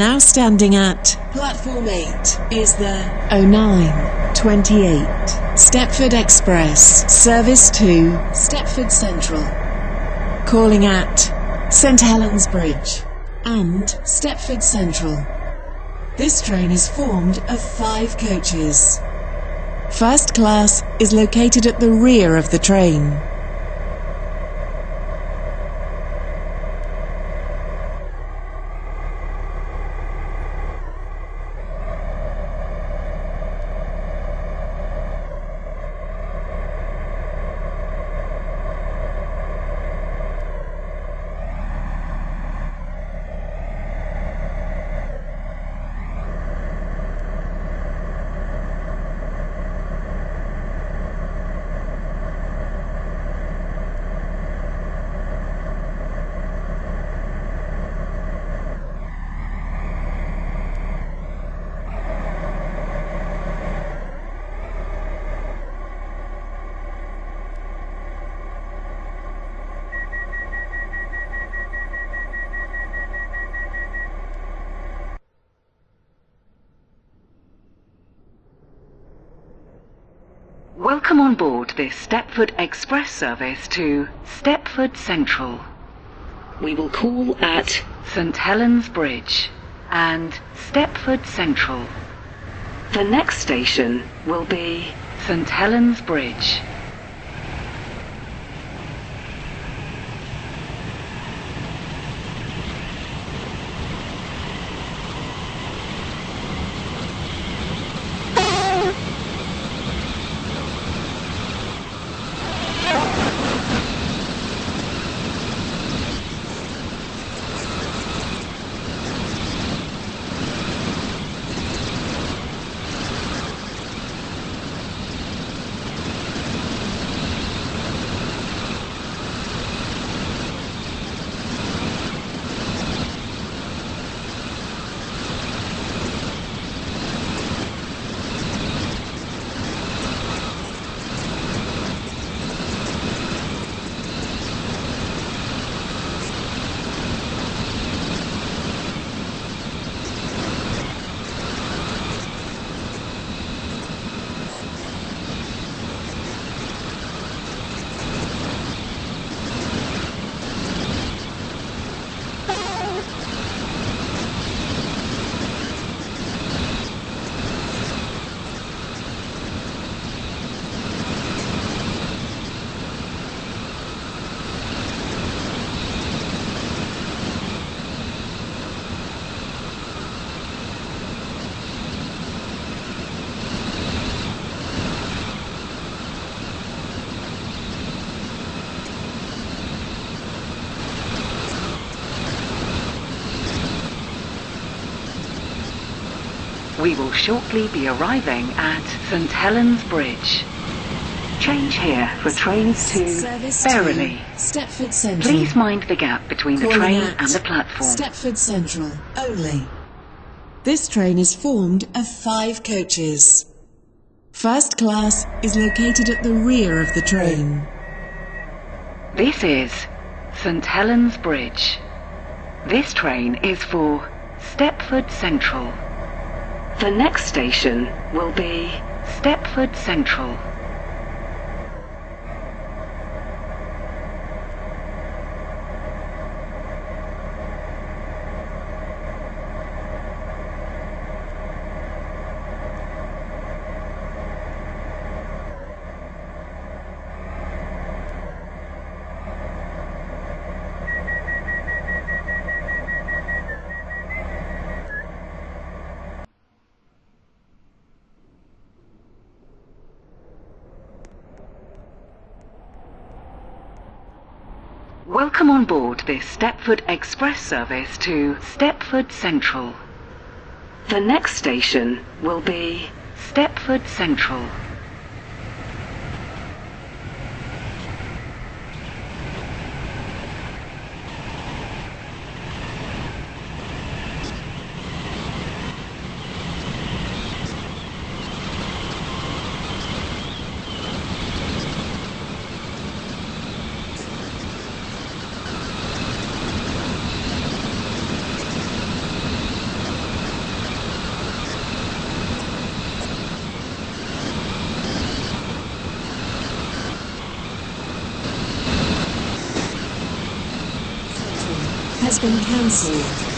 Now standing at Platform 8 is the 0928 Stepford Express, service to Stepford Central. Calling at St Helens Bridge and Stepford Central. This train is formed of 5 coaches. First class is located at the rear of the train. Welcome on board this Stepford Express service to Stepford Central. We will call at St Helens Bridge and Stepford Central. The next station will be St Helens Bridge. We will shortly be arriving at St Helens Bridge. Change here for trains to Berrily. Stepford Central. Please mind the gap between the train and the platform. Stepford Central only. This train is formed of 5 coaches. First class is located at the rear of the train. This is St Helens Bridge. This train is for Stepford Central. The next station will be Stepford Central. Welcome on board this Stepford Express service to Stepford Central. The next station will be Stepford Central. has been cancelled.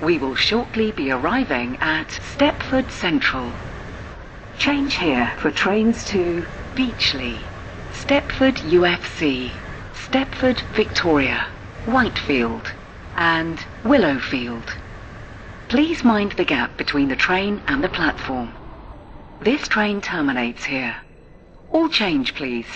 We will shortly be arriving at Stepford Central. Change here for trains to Beachley, Stepford UFC, Stepford Victoria, Whitefield and Willowfield. Please mind the gap between the train and the platform. This train terminates here. All change, please.